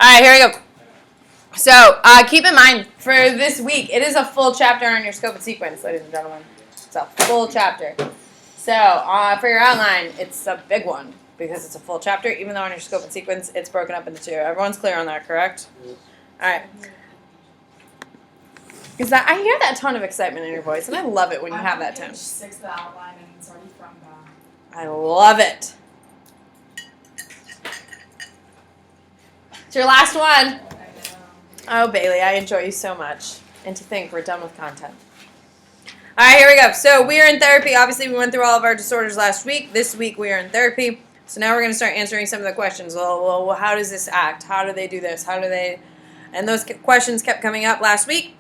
All right, here we go. So keep in mind, for this week, it is a full chapter on your scope and sequence, ladies and gentlemen. It's a full chapter. So for your outline, it's a big one because it's a full chapter, even though on your scope and sequence, it's broken up into two. Everyone's clear on that, correct? Yes. All right. Because I hear that tone of excitement in your voice, and I love it when you have that tone. Page 6 of the outline, and it's already from back. I love it. It's your last one. Oh, Bailey, I enjoy you so much. And to think we're done with content. All right, here we go. So we are in therapy. Obviously, we went through all of our disorders last week. This week, we are in therapy. So now we're going to start answering some of the questions. Well, how does this act? How do they do this? How do they... And those questions kept coming up last week.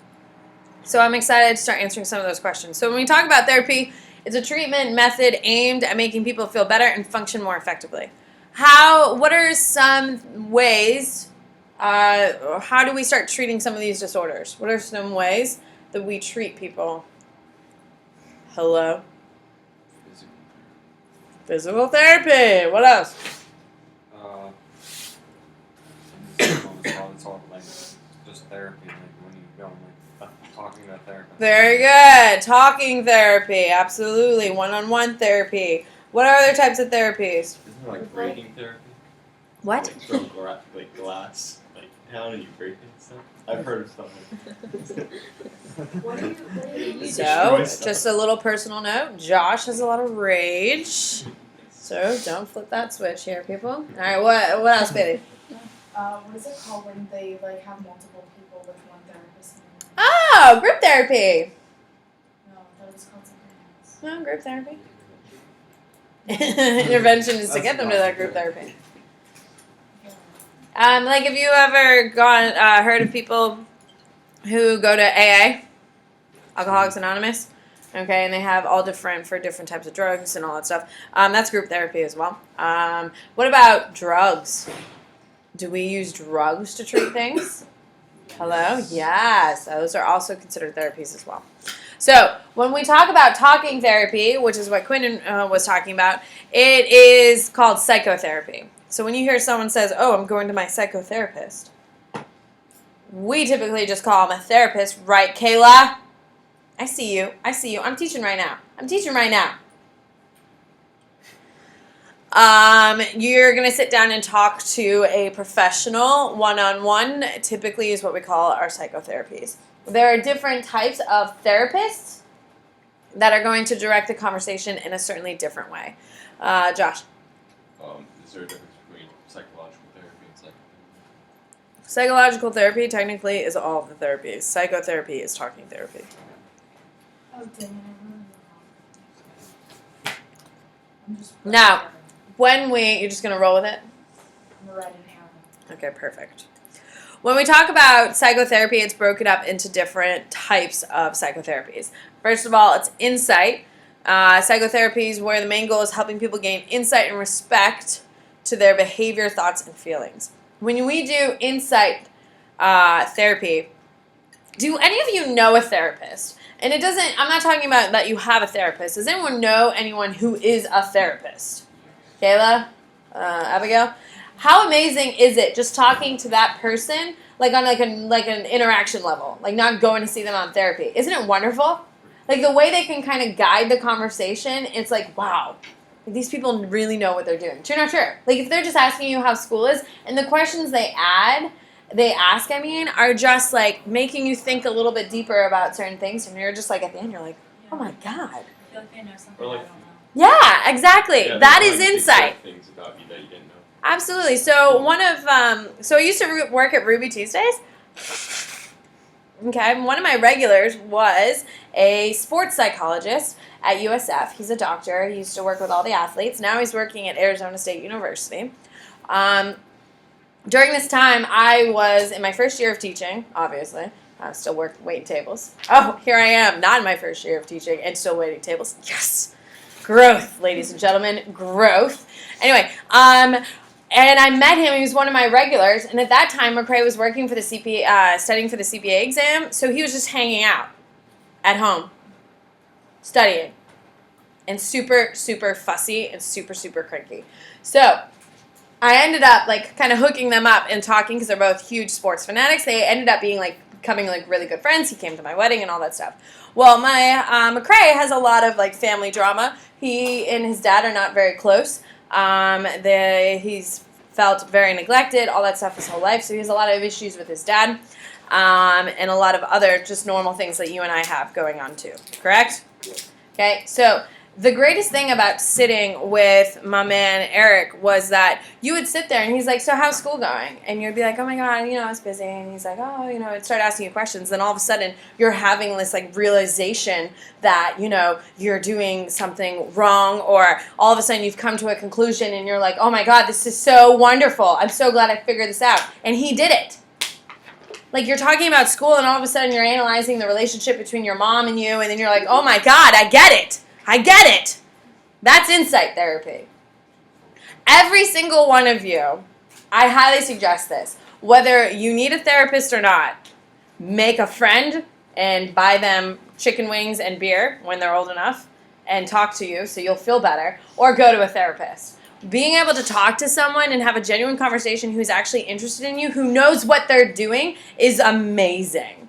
So I'm excited to start answering some of those questions. So when we talk about therapy, it's a treatment method aimed at making people feel better and function more effectively. What are some ways, how do we start treating some of these disorders? What are some ways that we treat people? Hello? Physical therapy. What else? It's all like just therapy, like when you go talking to a therapist. Very good. Talking therapy. Absolutely. One-on-one therapy. What are other types of therapies? Isn't there like breaking therapy? What? Like from glass. Like how do you break it and stuff? I've heard of stuff like that. So, just a little personal note. Josh has a lot of rage. So, don't flip that switch here, people. All right, what else, Bailey? What is it called when they have multiple people with one therapist? Oh, group therapy. No, that was called something else. No, group therapy. Intervention is to get them to that group therapy. Like, have you ever heard of people who go to AA, Alcoholics Anonymous? Okay, and they have all different types of drugs and all that stuff. That's group therapy as well. What about drugs? Do we use drugs to treat things? Hello? Yes, those are also considered therapies as well. So, when we talk about talking therapy, which is what Quinn was talking about, it is called psychotherapy. So when you hear someone says, oh, I'm going to my psychotherapist, we typically just call them a therapist, right, Kayla? I see you. I'm teaching right now. You're going to sit down and talk to a professional one-on-one, typically is what we call our psychotherapies. There are different types of therapists that are going to direct the conversation in a certainly different way. Josh? Is there a difference between psychological therapy and psychotherapy? Psychological therapy technically is all of the therapies. Psychotherapy is talking therapy. Oh, dang it, I really Now, you're just going to roll with it? I'm writing down. Okay, perfect. When we talk about psychotherapy, it's broken up into different types of psychotherapies. First of all, it's insight. Psychotherapies where the main goal is helping people gain insight and respect to their behavior, thoughts, and feelings. When we do insight therapy, do any of you know a therapist? And I'm not talking about that you have a therapist. Does anyone know anyone who is a therapist? Kayla? Abigail? How amazing is it just talking to that person, like on an interaction level, like not going to see them on therapy? Isn't it wonderful? Like the way they can kind of guide the conversation, it's like, wow, like, these people really know what they're doing. True, not true. Like if they're just asking you how school is, and the questions they ask, are just like making you think a little bit deeper about certain things, and you're just like at the end, you're like, oh my god. I feel like I know something I don't know. Yeah, exactly. Yeah, that is insight. Things about you that you didn't know. Absolutely. So I used to work at Ruby Tuesdays. Okay, one of my regulars was a sports psychologist at USF. He's a doctor. He used to work with all the athletes. Now he's working at Arizona State University. During this time, I was in my first year of teaching, obviously. I was still waiting tables. Oh, here I am, not in my first year of teaching and still waiting tables. Yes! Growth, ladies and gentlemen, growth. Anyway, and I met him. He was one of my regulars. And at that time, McCrae was working for the studying for the CPA exam. So he was just hanging out at home, studying, and super, super fussy and super, super cranky. So I ended up like kind of hooking them up and talking because they're both huge sports fanatics. They ended up being like becoming like really good friends. He came to my wedding and all that stuff. Well, my McCrae has a lot of like family drama. He and his dad are not very close. He's felt very neglected, all that stuff his whole life. So he has a lot of issues with his dad, and a lot of other just normal things that you and I have going on too. Correct? Okay. So the greatest thing about sitting with my man Eric was that you would sit there and he's like, "So how's school going?" And you'd be like, "Oh my God, I was busy." And he's like, "Oh, and start asking you questions. Then all of a sudden you're having this like realization that, you're doing something wrong, or all of a sudden you've come to a conclusion and you're like, "Oh my God, this is so wonderful. I'm so glad I figured this out." And he did it. Like you're talking about school and all of a sudden you're analyzing the relationship between your mom and you, and then you're like, "Oh my God, I get it. I get it." That's insight therapy. Every single one of you, I highly suggest this. Whether you need a therapist or not, make a friend and buy them chicken wings and beer when they're old enough and talk to you so you'll feel better, or go to a therapist. Being able to talk to someone and have a genuine conversation who's actually interested in you, who knows what they're doing, is amazing.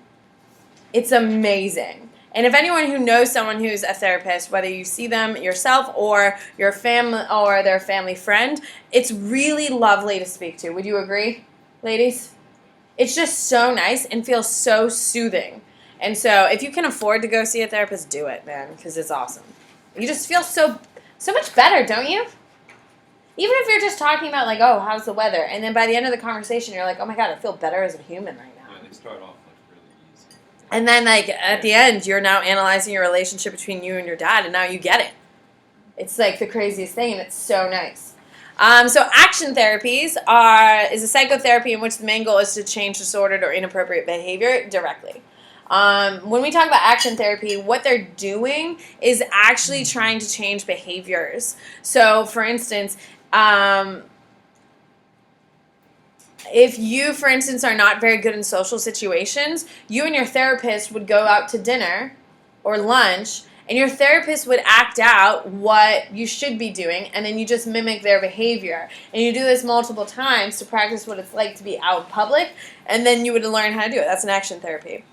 It's amazing. And if anyone who knows someone who's a therapist, whether you see them yourself or your family or their family friend, it's really lovely to speak to. Would you agree, ladies? It's just so nice and feels so soothing. And so if you can afford to go see a therapist, do it, man, because it's awesome. You just feel so much better, don't you? Even if you're just talking about like, "Oh, how's the weather?" And then by the end of the conversation, you're like, "Oh my God, I feel better as a human right now." Yeah, they start off like really easy. And then, like, at the end, you're now analyzing your relationship between you and your dad, and now you get it. It's, like, the craziest thing, and it's so nice. So action therapies is a psychotherapy in which the main goal is to change disordered or inappropriate behavior directly. When we talk about action therapy, what they're doing is actually trying to change behaviors. So, for instance, if you, for instance, are not very good in social situations, you and your therapist would go out to dinner or lunch, and your therapist would act out what you should be doing, and then you just mimic their behavior. And you do this multiple times to practice what it's like to be out in public, and then you would learn how to do it. That's an action therapy.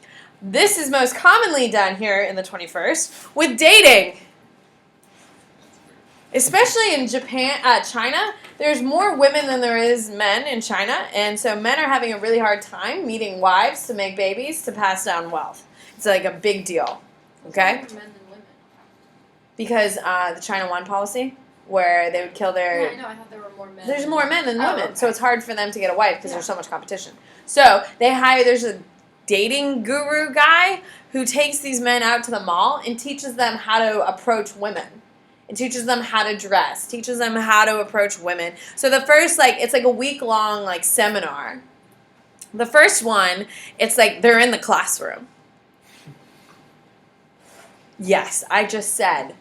This is most commonly done here in the 21st with dating. Especially in China, there's more women than there is men in China, and so men are having a really hard time meeting wives to make babies to pass down wealth. It's like a big deal, okay? More men than women. Because the China One policy, where they would kill their... Yeah, I know. I thought there were more men. There's more men than women, okay. so it's hard for them to get a wife because there's so much competition. So there's a dating guru guy who takes these men out to the mall and teaches them how to approach women. It teaches them how to dress, teaches them how to approach women. So the first, it's like a week-long, seminar. The first one, it's like they're in the classroom. Yes, I just said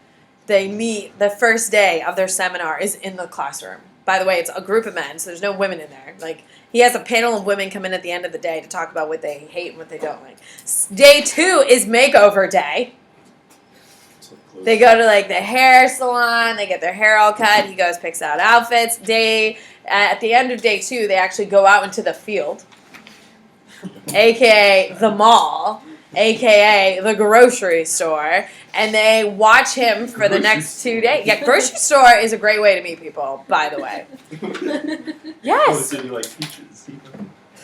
they meet, the first day of their seminar is in the classroom. By the way, it's a group of men, so there's no women in there. He has a panel of women come in at the end of the day to talk about what they hate and what they don't like. Day 2 is makeover day. They go to the hair salon, they get their hair all cut, he goes, picks out outfits. At the end of day 2, they actually go out into the field, aka the mall, aka the grocery store, and they watch him for the next 2 days. Yeah, grocery store is a great way to meet people, by the way. Yes. Oh, so you like peaches.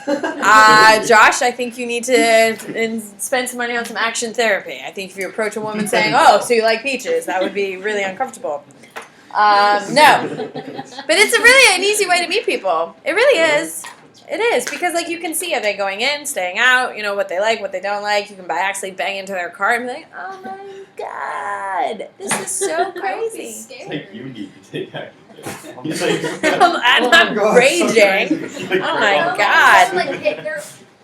Josh, I think you need to spend some money on some action therapy. I think if you approach a woman saying, "Oh, so you like peaches," that would be really uncomfortable. No. But it's really an easy way to meet people. It really is. It is, because you can see, are they going in, staying out, what they like, what they don't like. You can actually bang into their car and be like, "Oh my God, this is so crazy." It's like you need to take action. I'm not raging. Oh my God.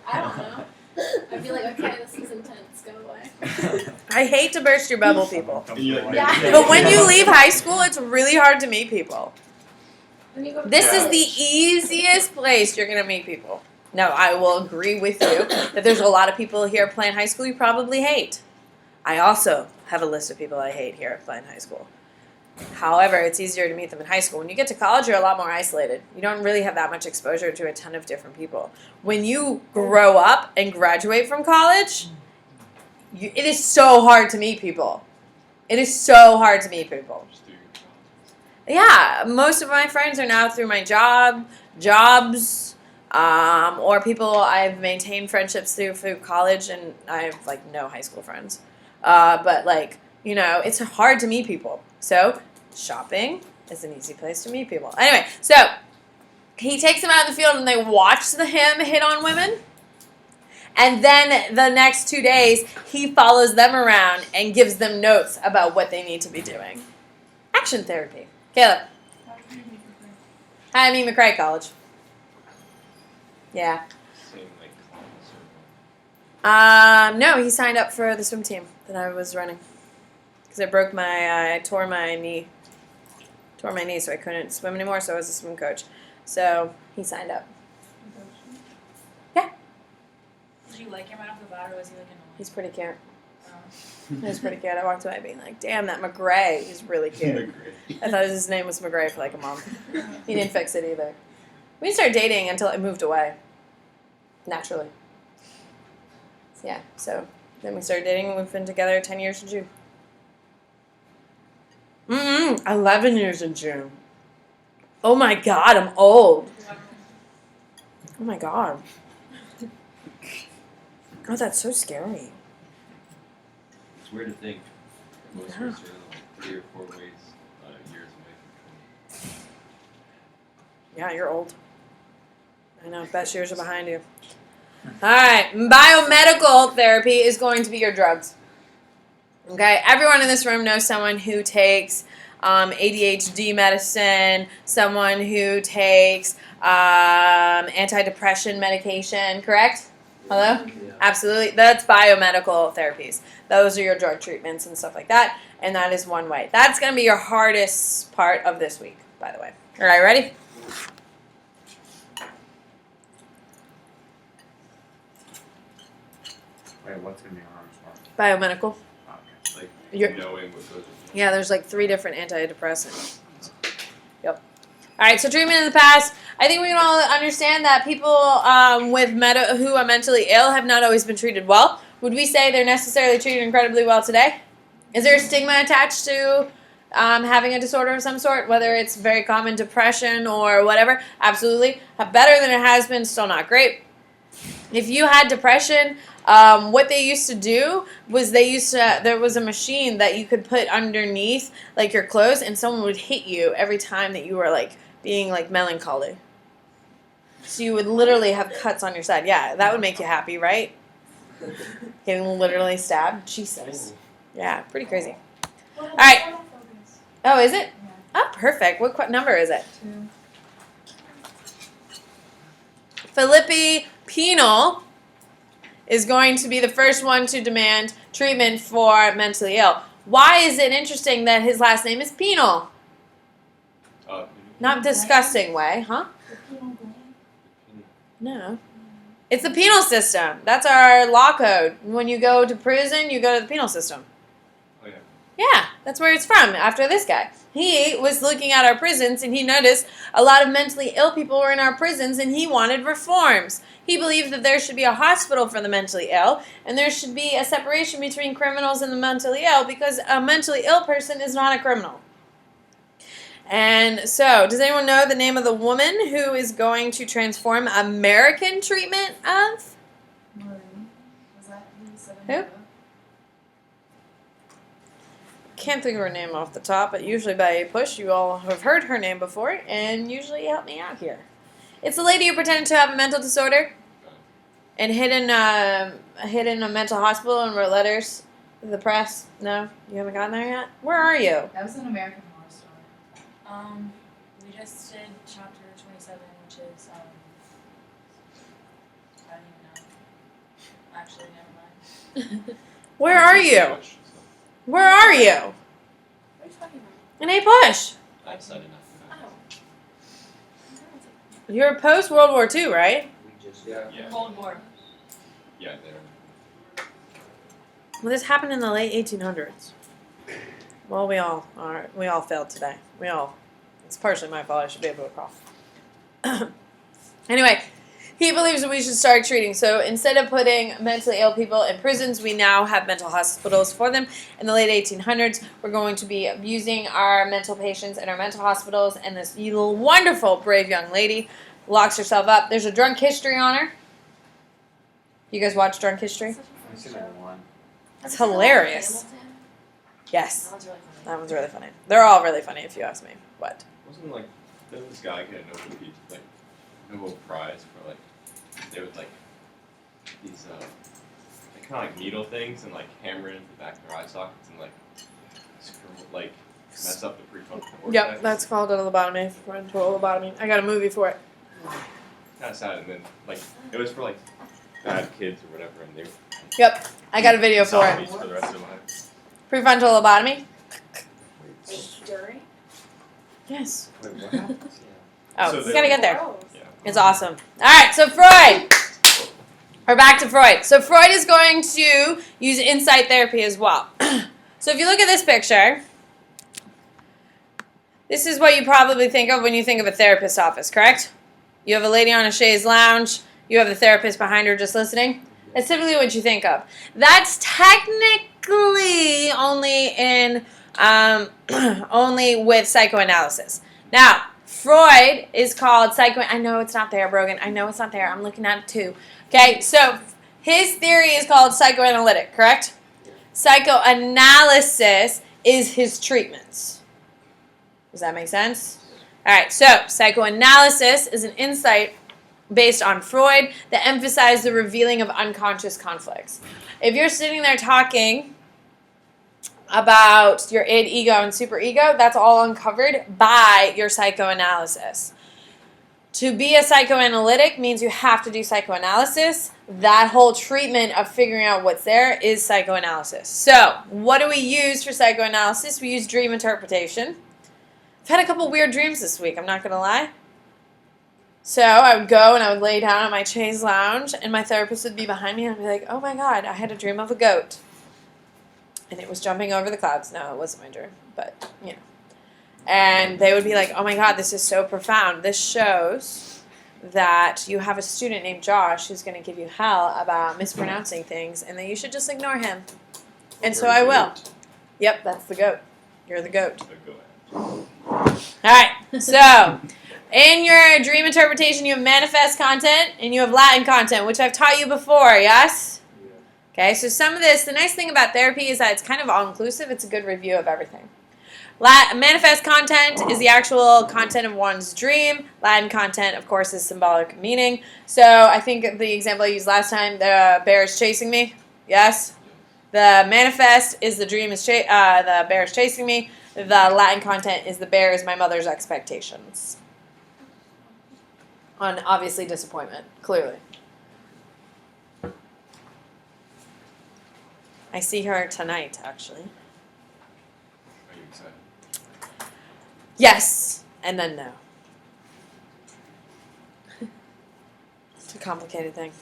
I don't know. I'd be like, okay, this is intense. Go away. I hate to burst your bubble, people. Yeah. But when you leave high school, it's really hard to meet people. When you go to This is Yeah. the easiest place you're going to meet people. Now, I will agree with you that there's a lot of people here at Plain High School you probably hate. I also have a list of people I hate here at Plain High School. However, it's easier to meet them in high school. When you get to college, you're a lot more isolated. You don't really have that much exposure to a ton of different people. When you grow up and graduate from college, it is so hard to meet people. It is so hard to meet people. Just do your job. Yeah, most of my friends are now through my jobs, or people I've maintained friendships through college, and I have like no high school friends. But like, you know, it's hard to meet people. So shopping is an easy place to meet people. Anyway, so he takes them out in the field and they watch him hit on women. And then the next 2 days, he follows them around and gives them notes about what they need to be doing. Action therapy. Caleb. Hi, I mean McRae College. Yeah. Same like class or No, he signed up for the swim team that I was running. Because I tore my knee, so I couldn't swim anymore, so I was a swim coach. So he signed up. Yeah. Did you like him right off the bat, or was he like annoying? He's pretty cute. Oh. He was pretty cute. I walked away being like, damn, that McRae. He's really cute. Great. I thought his name was McRae for like a month. He didn't fix it either. We didn't start dating until I moved away. Naturally. Yeah, so then we started dating and we've been together 10 years in June. 11 years in June. Oh my god, I'm old. Oh my god. Oh, that's so scary. It's weird to think most of us are like 3 or 4 years away from 20. Yeah, you're old. I know, best years are behind you. Alright, biomedical therapy is going to be your drugs. Okay, everyone in this room knows someone who takes ADHD medicine, someone who takes antidepressant medication, correct? Hello? Yeah. Absolutely. That's biomedical therapies. Those are your drug treatments and stuff like that, and that is one way. That's going to be your hardest part of this week, by the way. All right, ready? Wait, what's gonna be our hardest part? Biomedical. Okay. Like You're- knowing what goes in. Yeah, there's like 3 different antidepressants. Yep. All right, so treatment in the past. I think we can all understand that people who are mentally ill have not always been treated well. Would we say they're necessarily treated incredibly well today? Is there a stigma attached to having a disorder of some sort, whether it's very common depression or whatever? Absolutely. Better than it has been, still not great. If you had depression, what they used to do was there was a machine that you could put underneath like your clothes, and someone would hit you every time that you were like being like melancholy. So you would literally have cuts on your side. Yeah, that would make you happy, right? Getting literally stabbed. Jesus. Yeah, pretty crazy. All right. Oh, is it? Oh, perfect. What number is it? 2. Felipe Penal is going to be the first one to demand treatment for mentally ill. Why is it interesting that his last name is Penal? Not disgusting way, huh? No. It's the penal system. That's our law code. When you go to prison, you go to the penal system. Oh yeah. Yeah, that's where it's from, after this guy. He was looking at our prisons, and he noticed a lot of mentally ill people were in our prisons, and he wanted reforms. He believed that there should be a hospital for the mentally ill, and there should be a separation between criminals and the mentally ill, because a mentally ill person is not a criminal. And so, does anyone know the name of the woman who is going to transform American treatment of? Marie. Was that who said Who? it? Can't think of her name off the top, but usually by a push, you all have heard her name before, and usually help me out here. It's the lady who pretended to have a mental disorder and hid in a mental hospital and wrote letters to the press. No, you haven't gotten there yet. Where are you? That was an American Horror Story. We just did chapter 27, which is I don't even know. Actually, never mind. Where are you? Where are you? What are you talking about? In a push. I decided not Oh. You're post World War II, right? We just to. Yeah. Cold War. Yeah, there. Well, this happened in the late 1800s. Well, we all are. We all failed today. It's partially my fault. I should be able to crawl. Anyway, he believes that we should start treating. So instead of putting mentally ill people in prisons, we now have mental hospitals for them. In the late 1800s, we're going to be using our mental patients in our mental hospitals. And this wonderful, brave young lady locks herself up. There's a drunk history on her. You guys watch Drunk History? I've seen that one. It's hilarious. Hamilton? Yes, That one's really funny. that one's really funny. They're all really funny if you ask me. What? Wasn't like didn't this guy get a Nobel Prize for like they would like these they kind of like needle things and like hammer it into the back of their eye sockets and like like mess up the prefrontal cortex. Yep, that's called a lobotomy. Frontal lobotomy. I got a movie for it. kind of sad. And then like it was for like bad kids or whatever, and they were Yep, I got a video for it. zombies for the rest of their lives. Prefrontal lobotomy. Like during? Yes. Wait, what happened? Oh, So we they- gotta get there. Gross. Yeah. It's awesome. All right, so Freud. We're back to Freud. So Freud is going to use insight therapy as well. So if you look at this picture, this is what you probably think of when you think of a therapist's office, correct? You have a lady on a chaise lounge. You have the therapist behind her just listening. That's typically what you think of. That's technically only in only with psychoanalysis. Now, Freud is called I know it's not there, Brogan. I know it's not there. I'm looking at it too. Okay, so his theory is called psychoanalytic, correct? Psychoanalysis is his treatments. Does that make sense? All right, so psychoanalysis is an insight based on Freud that emphasized the revealing of unconscious conflicts. If you're sitting there talking about your id, ego, and superego, that's all uncovered by your psychoanalysis. To be a psychoanalytic means you have to do psychoanalysis. That whole treatment of figuring out what's there is psychoanalysis. So, what do we use for psychoanalysis? We use dream interpretation. I've had a couple weird dreams this week, I'm not going to lie. So, I would go and I would lay down at my chaise lounge, and my therapist would be behind me, and I'd be like, oh my God, I had a dream of a goat. And it was jumping over the clouds. No, it wasn't my dream, but, you know. And they would be like, oh my God, this is so profound. This shows that you have a student named Josh who's going to give you hell about mispronouncing things and that you should just ignore him. And so I will. Yep, that's the goat. You're the goat. So go ahead. All right, so in your dream interpretation, you have manifest content and you have Latin content, which I've taught you before, yes? Okay, so some of this, the nice thing about therapy is that it's kind of all-inclusive. It's a good review of everything. Manifest content is the actual content of one's dream. Latin content, of course, is symbolic meaning. So I think the example I used last time, the bear is chasing me. Yes? The manifest is the dream is the bear is chasing me. The Latin content is the bear is my mother's expectations. On obviously disappointment, clearly. I see her tonight, actually. Are you excited? Yes, and then no. It's a complicated thing.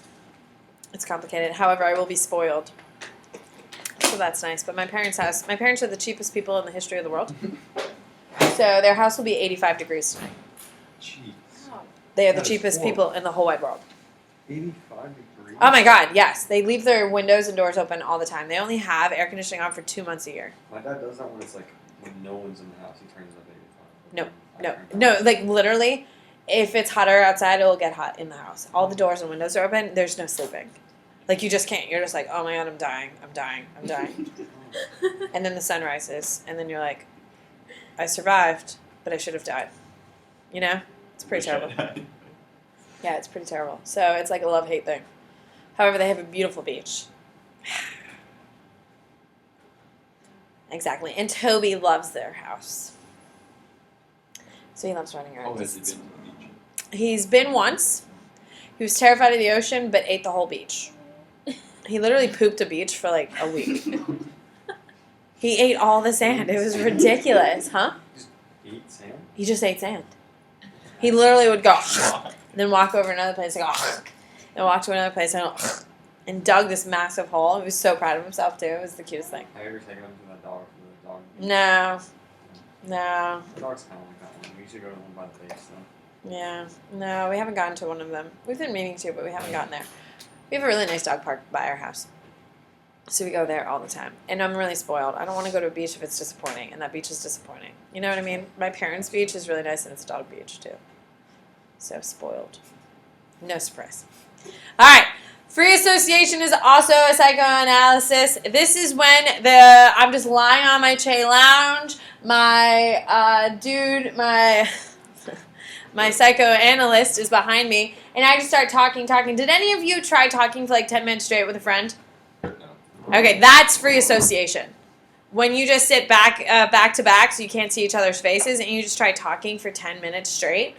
It's complicated. However, I will be spoiled. So that's nice. But my parents' house, my parents are the cheapest people in the history of the world. So their house will be 85 degrees tonight. Jeez. Oh. They are the That is cheapest horrible. people in the whole wide world. 85 degrees. Oh my God, yes. They leave their windows and doors open all the time. They only have air conditioning on for 2 months a year. My dad does that when it's like when no one's in the house. He turns up 85. No, like literally, if it's hotter outside, it'll get hot in the house. All the doors and windows are open. There's no sleeping. Like you just can't. You're just like, oh my God, I'm dying. And then the sun rises, and then you're like, I survived, but I should have died. You know? It's pretty terrible. Yeah, it's pretty terrible. So it's like a love-hate thing. However, they have a beautiful beach. Exactly. And Toby loves their house. So he loves running around. Oh, has he been to the beach? He's been once. He was terrified of the ocean, but ate the whole beach. He literally pooped a beach for like a week. He ate all the sand. It was ridiculous, huh? Just eat sand? He just ate sand. He literally would go, then walk over another place and go, and walk to another place and dug this massive hole. He was so proud of himself too. It was the cutest thing. Have you ever taken him to that dog dog. No. No. The dog's kind of like that one. We usually go to one by the face, though. Yeah. No, we haven't gotten to one of them. We've been meaning to, but we haven't gotten there. We have a really nice dog park by our house. So we go there all the time. And I'm really spoiled. I don't want to go to a beach if it's disappointing, and that beach is disappointing. You know what I mean? My parents' beach is really nice, and it's a dog beach, too. So spoiled. No surprise. All right. Free association is also a psychoanalysis. This is when I'm just lying on my Che lounge. My my psychoanalyst is behind me, and I just start talking. Did any of you try talking for like 10 minutes straight with a friend? No. Okay, that's free association. When you just sit back to back so you can't see each other's faces, and you just try talking for 10 minutes straight,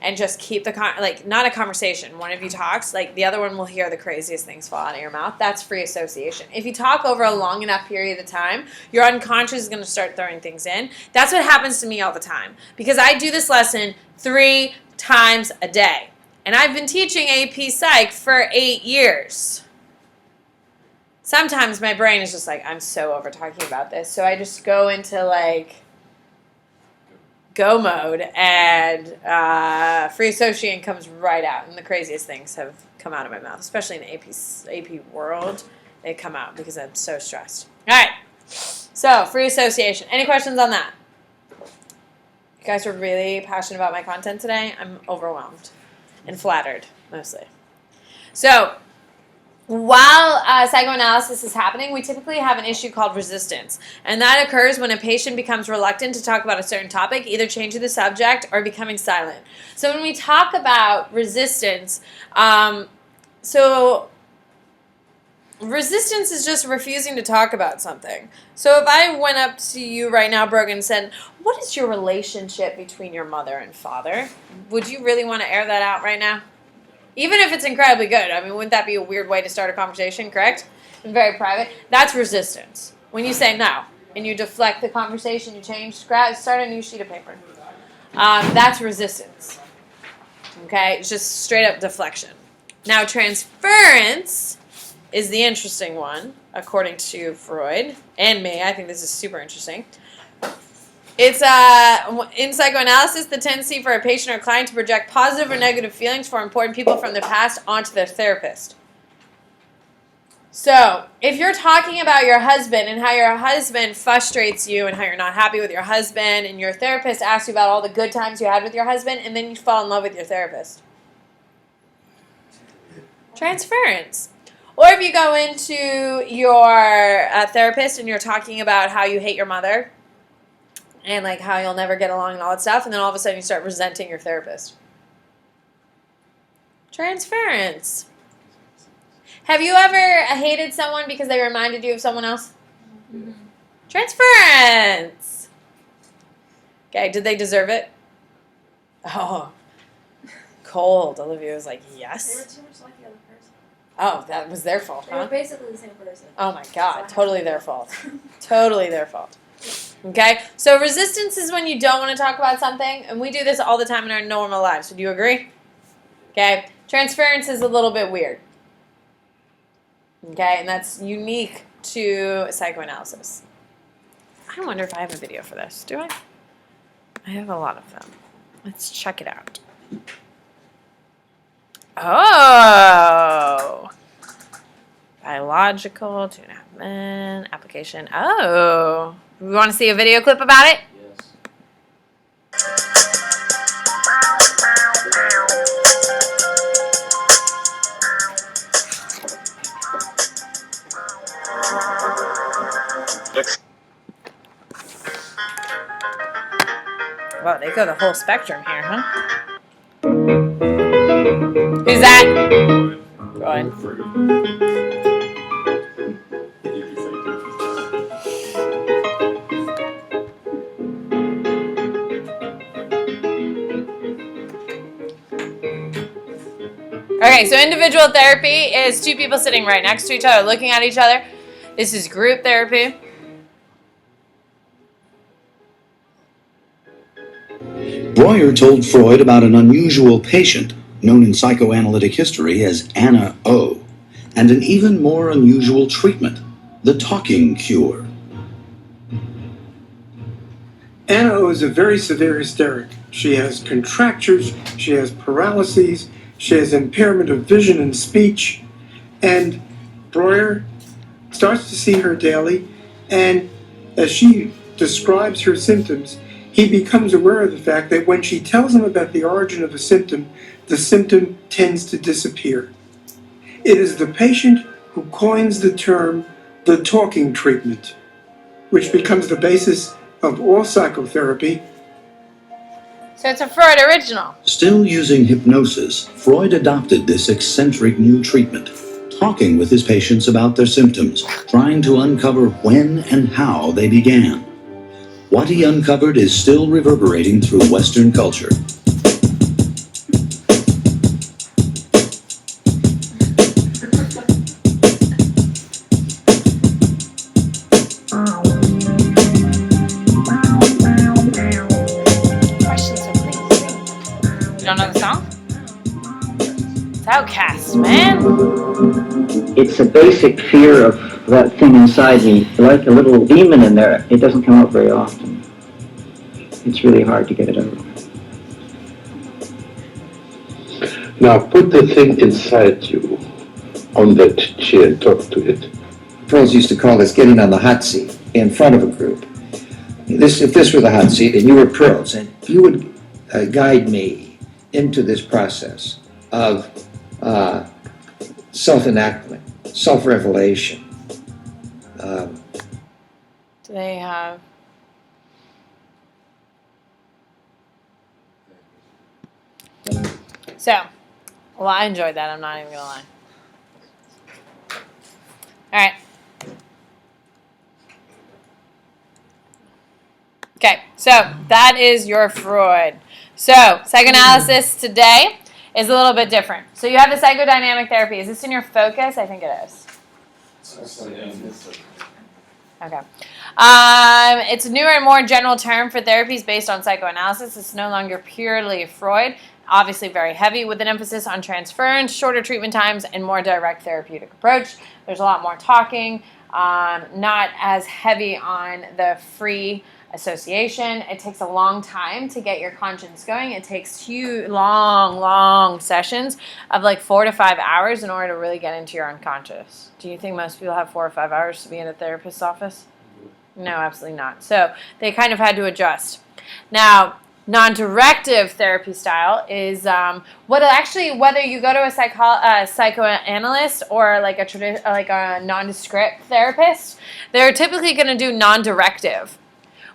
and just keep not a conversation. One of you talks, like the other one will hear the craziest things fall out of your mouth. That's free association. If you talk over a long enough period of time, your unconscious is going to start throwing things in. That's what happens to me all the time, because I do this lesson 3 times a day, and I've been teaching AP Psych for 8 years. Sometimes my brain is just like, I'm so over talking about this, so I just go into like go mode, and free association comes right out, and the craziest things have come out of my mouth, especially in the AP world. They come out because I'm so stressed. All right, so free association. Any questions on that? You guys are really passionate about my content today. I'm overwhelmed and flattered, mostly. So while psychoanalysis is happening, we typically have an issue called resistance. And that occurs when a patient becomes reluctant to talk about a certain topic, either changing the subject or becoming silent. So when we talk about resistance, resistance is just refusing to talk about something. So if I went up to you right now, Brogan, and said, what is your relationship between your mother and father? Would you really want to air that out right now? Even if it's incredibly good. I mean, wouldn't that be a weird way to start a conversation, correct? And very private. That's resistance. When you say no, and you deflect the conversation, you change, start a new sheet of paper. That's resistance. Okay? It's just straight up deflection. Now, transference is the interesting one, according to Freud and me. I think this is super interesting. It's in psychoanalysis, the tendency for a patient or client to project positive or negative feelings for important people from their past onto their therapist. So, if you're talking about your husband and how your husband frustrates you and how you're not happy with your husband, and your therapist asks you about all the good times you had with your husband, and then you fall in love with your therapist. Transference. Or if you go into your therapist and you're talking about how you hate your mother, and like how you'll never get along and all that stuff, and then all of a sudden you start resenting your therapist. Transference. Have you ever hated someone because they reminded you of someone else? Mm-hmm. Transference. Okay, did they deserve it? Oh, cold. Olivia was like, They yes. were too much like the other person. Oh, that was their fault, They were huh? basically the same person. Oh my God, totally their fault. Totally their fault. Okay, so resistance is when you don't want to talk about something, and we do this all the time in our normal lives. Would you agree? Okay, transference is a little bit weird. Okay, and that's unique to psychoanalysis. I wonder if I have a video for this. Do I? I have a lot of them. Let's check it out. Oh! Biological, 2.5 men, application. Oh! We want to see a video clip about it? Yes. Wow, they go the whole spectrum here, huh? Who's that? Go ahead. Okay, so individual therapy is two people sitting right next to each other, looking at each other. This is group therapy. Breuer told Freud about an unusual patient, known in psychoanalytic history as Anna O, and an even more unusual treatment, the talking cure. Anna O is a very severe hysteric. She has contractures, she has paralyses, she has impairment of vision and speech, and Breuer starts to see her daily, and as she describes her symptoms, he becomes aware of the fact that when she tells him about the origin of a symptom, the symptom tends to disappear. It is the patient who coins the term the talking treatment, which becomes the basis of all psychotherapy. So it's a Freud original. Still using hypnosis, Freud adopted this eccentric new treatment, talking with his patients about their symptoms, trying to uncover when and how they began. What he uncovered is still reverberating through Western culture. Questions are please. You don't know the song? It's Outcast, man. It's a basic fear of that thing inside me, like a little demon in there. It doesn't come out very often. It's really hard to get it out. Now put the thing inside you on that chair and talk to it. Pros used to call this getting on the hot seat in front of a group. If this were the hot seat and you were pros, and you would guide me into this process of self-enactment, self-revelation. Do they have... So, well, I enjoyed that. I'm not even going to lie. All right. Okay, so that is your Freud. So, psychoanalysis today is a little bit different. So you have the psychodynamic therapy. Is this in your focus? I think it is. Okay. It's a newer and more general term for therapies based on psychoanalysis. It's no longer purely Freud. Obviously very heavy with an emphasis on transference, shorter treatment times, and more direct therapeutic approach. There's a lot more talking, not as heavy on the free association. It takes a long time to get your conscience going. It takes long sessions of like 4 to 5 hours in order to really get into your unconscious. Do you think most people have 4 or 5 hours to be in a therapist's office? No, absolutely not. So they kind of had to adjust. Now, non-directive therapy style is whether you go to a psychoanalyst or like a nondescript therapist, they're typically going to do non-directive,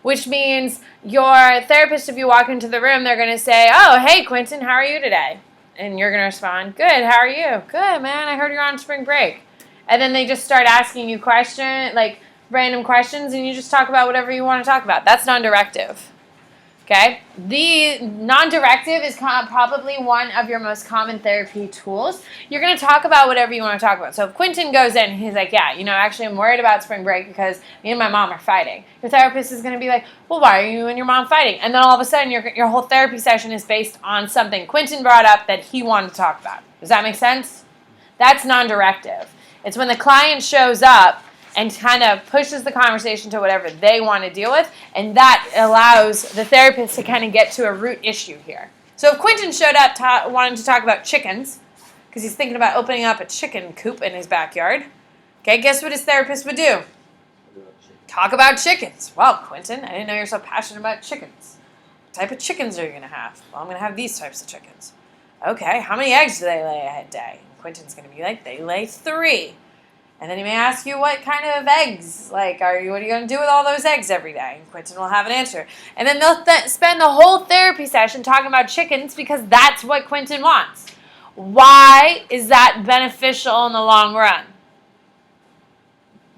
which means your therapist, if you walk into the room, they're going to say, "Oh, hey, Quentin, how are you today?" And you're going to respond, "Good, how are you?" "Good, man, I heard you're on spring break." And then they just start asking you random questions, and you just talk about whatever you want to talk about. That's non-directive. Okay? The non-directive is probably one of your most common therapy tools. You're going to talk about whatever you want to talk about. So if Quentin goes in, he's like, "Yeah, actually I'm worried about spring break because me and my mom are fighting." Your therapist is going to be like, "Well, why are you and your mom fighting?" And then all of a sudden your whole therapy session is based on something Quentin brought up that he wanted to talk about. Does that make sense? That's non-directive. It's when the client shows up and kind of pushes the conversation to whatever they want to deal with, and that allows the therapist to kind of get to a root issue here. So if Quentin showed up wanting to talk about chickens, because he's thinking about opening up a chicken coop in his backyard, okay, guess what his therapist would do? Talk about chickens. "Well, Quentin, I didn't know you're so passionate about chickens. What type of chickens are you going to have?" "Well, I'm going to have these types of chickens." "Okay, how many eggs do they lay a day?" And Quentin's going to be like, "They lay 3. And then he may ask you what kind of eggs, what are you going to do with all those eggs every day? And Quentin will have an answer. And then they'll spend the whole therapy session talking about chickens because that's what Quentin wants. Why is that beneficial in the long run?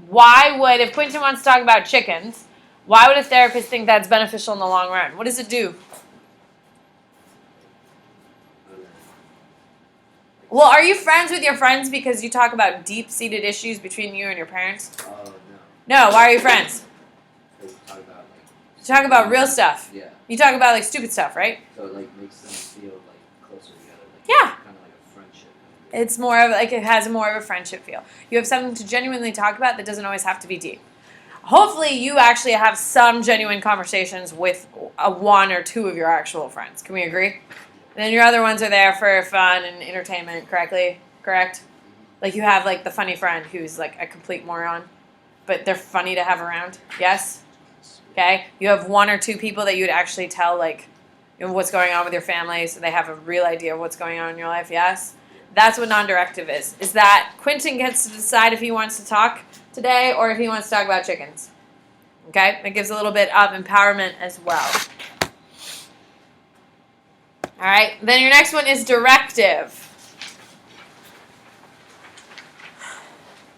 If Quentin wants to talk about chickens, why would a therapist think that's beneficial in the long run? What does it do? Well, are you friends with your friends because you talk about deep-seated issues between you and your parents? No. No, why are you friends? They talk about You talk about real stuff. yeah. You talk about stupid stuff, right? So it makes them feel closer together. Yeah. Kind of like a friendship. It's more of it has more of a friendship feel. You have something to genuinely talk about that doesn't always have to be deep. Hopefully, you actually have some genuine conversations with one or two of your actual friends. Can we agree? And then your other ones are there for fun and entertainment, correct? Like you have like the funny friend who's like a complete moron, but they're funny to have around. Yes? Okay? You have one or two people that you'd actually tell like what's going on with your family so they have a real idea of what's going on in your life. Yes? That's what non-directive is that Quentin gets to decide if he wants to talk today or if he wants to talk about chickens. Okay? It gives a little bit of empowerment as well. All right? Then your next one is directive.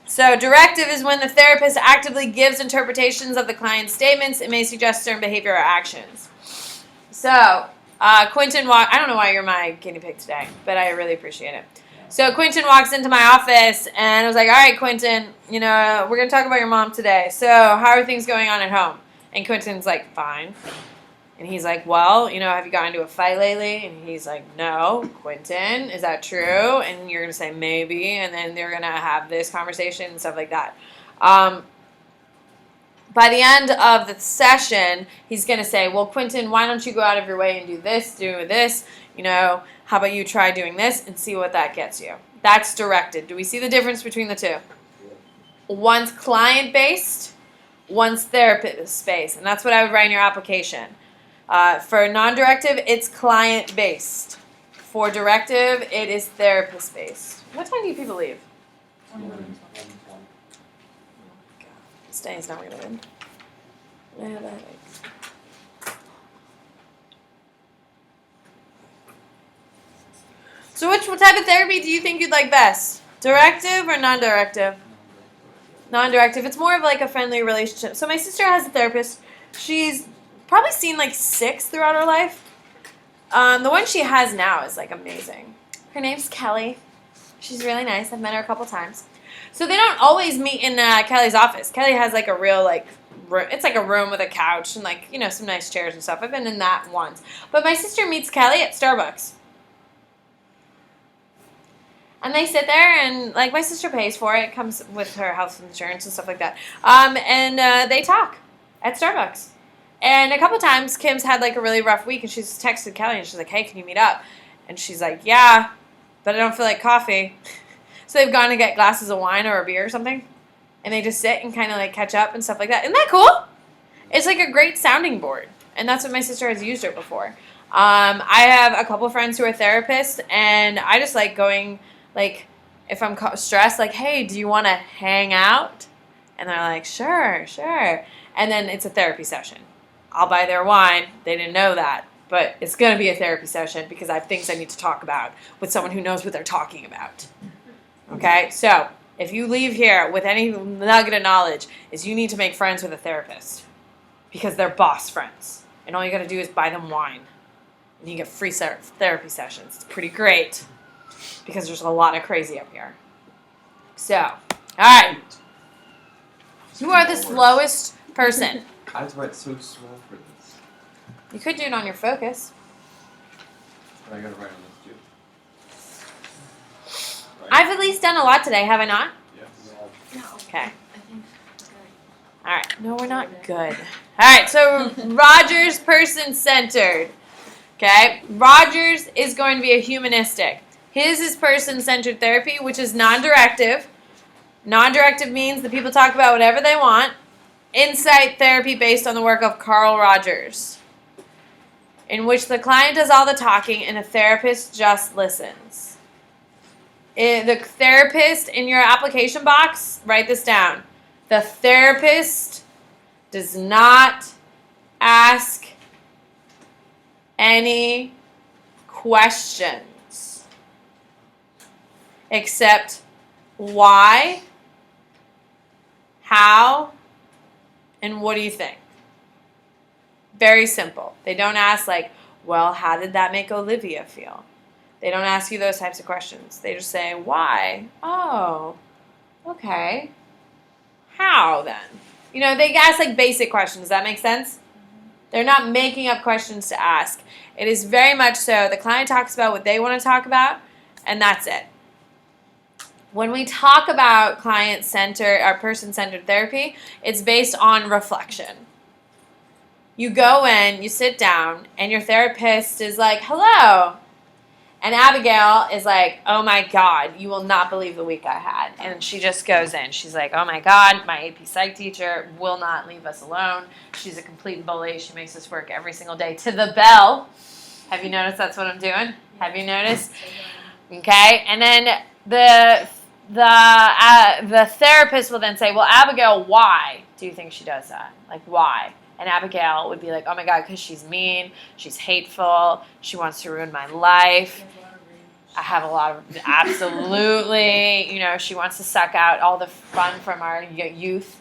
So directive is when the therapist actively gives interpretations of the client's statements. It may suggest certain behavior or actions. So Quentin I don't know why you're my guinea pig today, but I really appreciate it. So Quentin walks into my office, and I was like, all right, Quentin, we're going to talk about your mom today. So how are things going on at home? And Quentin's like, fine. And he's like, well, have you gotten into a fight lately? And he's like, no. Quentin, is that true? And you're going to say maybe, and then they're going to have this conversation and stuff like that. By the end of the session, he's going to say, well, Quentin, why don't you go out of your way and do this, how about you try doing this and see what that gets you? That's directed. Do we see the difference between the two? One's client-based, one's therapist-based, and that's what I would write in your application. For non-directive, it's client-based. For directive, it is therapist-based. What time do you people leave? This day is not going to win. So which type of therapy do you think you'd like best? Directive or non-directive? Non-directive. It's more of like a friendly relationship. So my sister has a therapist. She's probably seen like 6 throughout her life. The one she has now is like amazing. Her name's Kelly. She's really nice. I've met her a couple times. So they don't always meet in Kelly's office. Kelly has like a real it's like a room with a couch and like, some nice chairs and stuff. I've been in that once. But my sister meets Kelly at Starbucks. And they sit there and, like, my sister pays for it. It comes with her health insurance and stuff like that. And they talk at Starbucks. And a couple times, Kim's had, like, a really rough week, and she's texted Kelly, and she's like, hey, can you meet up? And she's like, yeah, but I don't feel like coffee. So they've gone to get glasses of wine or a beer or something. And they just sit and kind of, like, catch up and stuff like that. Isn't that cool? It's, like, a great sounding board. And that's what my sister has used it before. I have a couple friends who are therapists, and I just like going... Like, if I'm stressed, like, hey, do you want to hang out? And they're like, sure. And then it's a therapy session. I'll buy their wine. They didn't know that. But it's going to be a therapy session because I have things I need to talk about with someone who knows what they're talking about. Okay? So, if you leave here with any nugget of knowledge, is you need to make friends with a therapist. Because they're boss friends. And all you got to do is buy them wine. And you get free therapy sessions. It's pretty great. Because there's a lot of crazy up here. So, all right. You are the slowest person. I was write so slow for this. You could do it on your focus. But I gotta write on this too. Right? I've at least done a lot today, have I not? Yes. No. Okay. I think All right. No, we're not good. All right. So, Rogers person-centered. Okay. Rogers is going to be a humanistic. His is person-centered therapy, which is non-directive. Non-directive means that people talk about whatever they want. Insight therapy based on the work of Carl Rogers, in which the client does all the talking and a therapist just listens. The therapist, in your application box, write this down. The therapist does not ask any questions. Except why, how, and what do you think? Very simple. They don't ask like, well, how did that make Olivia feel? They don't ask you those types of questions. They just say, why? Oh, okay. How then? They ask like basic questions. Does that make sense? They're not making up questions to ask. It is very much so. The client talks about what they want to talk about, and that's it. when we talk about client-centered or person-centered therapy, it's based on reflection. You go in, you sit down, and your therapist is like, hello. And Abigail is like, oh my God, you will not believe the week I had. And she just goes in. She's like, oh my God, my AP Psych teacher will not leave us alone. She's a complete bully. She makes us work every single day to the bell. Have you noticed that's what I'm doing? Have you noticed? Okay. And then the therapist will then say, well, Abigail, why do you think she does that? Like, why? And Abigail would be like, oh my God, because she's mean, she's hateful, she wants to ruin my life. I have a lot of, absolutely, you know, she wants to suck out all the fun from our youth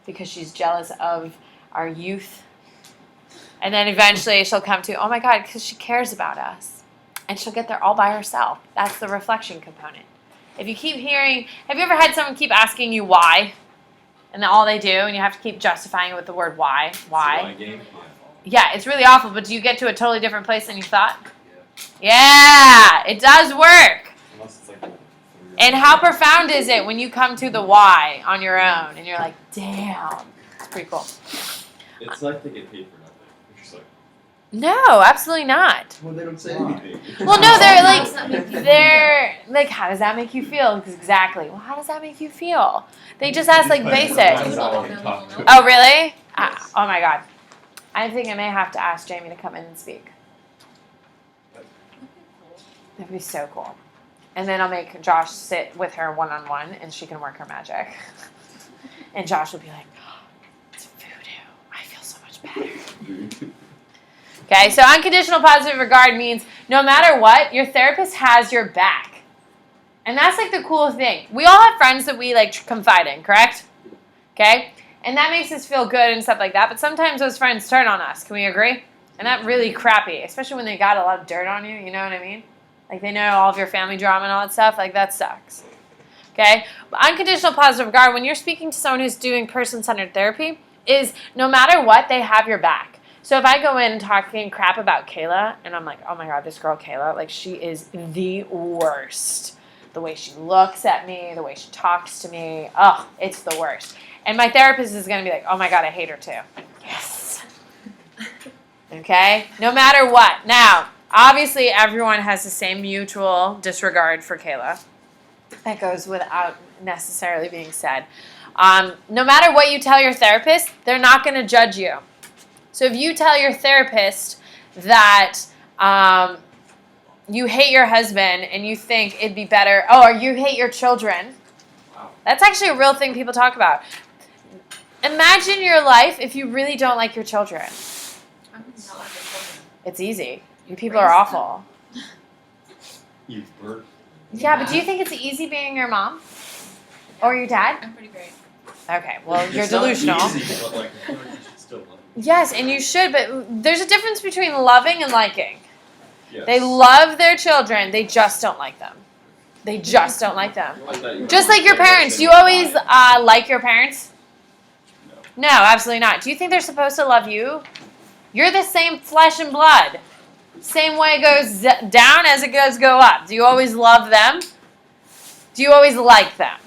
because she's jealous of our youth. And then eventually she'll come to, oh my God, because she cares about us. And she'll get there all by herself. That's the reflection component. If you keep hearing, have you ever had someone keep asking you why? And all they do, and you have to keep justifying it with the word why. Why? Yeah, it's really awful, but do you get to a totally different place than you thought? Yeah, it does work. And how profound is it when you come to the why on your own, and you're like, damn, it's pretty cool. It's like they get paid for nothing. It's just like, No, absolutely not. well, they don't say anything. Well, no, they're like, how does that make you feel? Exactly. Well, how does that make you feel? They just ask like basics. Oh, really? Oh my God. I think I may have to ask Jamie to come in and speak. That'd be so cool. And then I'll make Josh sit with her one-on-one, and she can work her magic. And Josh will be like, oh, it's voodoo. I feel so much better. Okay, so unconditional positive regard means no matter what, your therapist has your back. And that's like the cool thing. We all have friends that we like confide in, correct? Okay? And that makes us feel good and stuff like that. But sometimes those friends turn on us. Can we agree? And that's really crappy, especially when they got a lot of dirt on you. You know what I mean? Like they know all of your family drama and all that stuff. Like that sucks. Okay? But unconditional positive regard, when you're speaking to someone who's doing person-centered therapy, is no matter what, they have your back. So if I go in and talking crap about Kayla, and I'm like, oh my God, this girl Kayla, like she is the worst. The way she looks at me, the way she talks to me, oh, it's the worst. And my therapist is going to be like, oh my God, I hate her too. Yes. Okay? No matter what. Now, obviously everyone has the same mutual disregard for Kayla. That goes without necessarily being said. No matter what you tell your therapist, they're not going to judge you. So if you tell your therapist that you hate your husband and you think it'd be better, or you hate your children, that's actually a real thing people talk about. Imagine your life if you really don't like your children. It's easy. You people are awful. Yeah, but do you think it's easy being your mom? Or your dad? I'm pretty great. Okay, well, you're delusional. Easy, but like, I feel like you should still love them. Yes, and you should, but there's a difference between loving and liking. Yes. They love their children, they just don't like them. They just don't like them. Just like your parents. Do you always like your parents? No, absolutely not. Do you think they're supposed to love you? You're the same flesh and blood. Same way it goes down as it goes go up. Do you always love them? Do you always like them?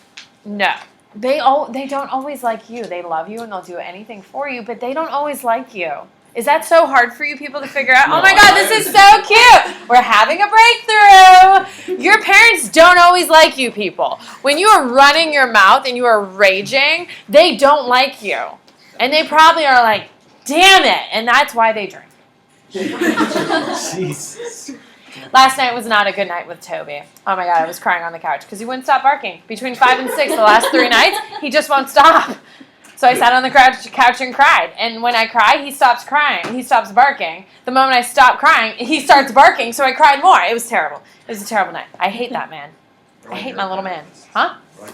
No. They don't always like you. They love you and they'll do anything for you, but they don't always like you. Is that so hard for you people to figure out? Oh my God, this is so cute. We're having a breakthrough. Your parents don't always like you people. When you are running your mouth and you are raging, they don't like you. And they probably are like, damn it. And that's why they drink. Jesus. Last night was not a good night with Toby. Oh my God, I was crying on the couch because he wouldn't stop barking. Between 5 and 6 the last 3 nights, he just won't stop. So I sat on the couch and cried. And when I cry, he stops crying. He stops barking. The moment I stop crying, he starts barking. So I cried more. It was terrible. It was a terrible night. I hate that man. I hate my little man. Huh? Oh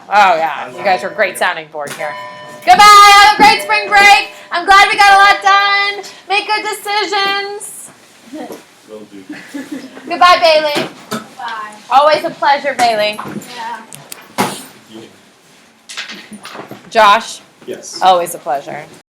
yeah, you guys are a great sounding board here. Goodbye. Have a great spring break. I'm glad we got a lot done. Make good decisions. Will do. Goodbye, Bailey. Bye. Always a pleasure, Bailey. Yeah. Yeah. Josh, Yes. always a pleasure.